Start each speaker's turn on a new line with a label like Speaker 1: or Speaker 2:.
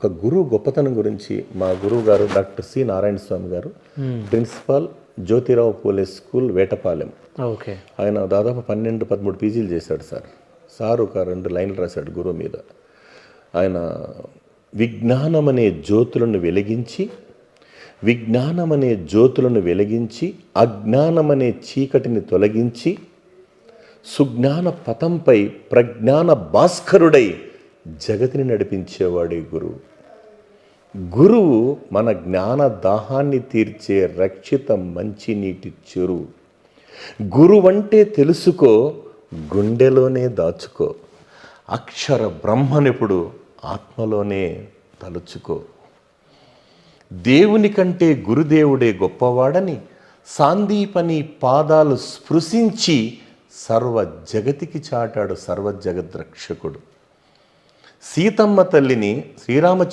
Speaker 1: ఒక గురువు గొప్పతనం గురించి మా గురువు గారు డాక్టర్ సి నారాయణ స్వామి గారు, principal Jyotirao Phule school Vetapalem.
Speaker 2: Okay.
Speaker 1: ఆయన దాదాపు 12-13 పీజీలు చేశాడు సార్ ఒక 2 లైన్లు రాశాడు గురువు మీద. ఆయన విజ్ఞానమనే జ్యోతులను వెలిగించి అజ్ఞానమనే చీకటిని తొలగించి సుజ్ఞాన పథంపై ప్రజ్ఞాన భాస్కరుడై జగతిని నడిపించేవాడే గురువు. గురువు మన జ్ఞాన దాహాన్ని తీర్చే రక్షిత మంచినీటి చెరువు. గురువంటే తెలుసుకో, గుండెలోనే దాచుకో, అక్షర బ్రహ్మనిపుడు ఆత్మలోనే తలుచుకో. దేవుని కంటే గురుదేవుడే గొప్పవాడని సాందీపని పాదాలు స్పృశించి సర్వ జగతికి చాటాడు సర్వ జగద్రక్షకుడు. సీతమ్మ తల్లిని శ్రీరామ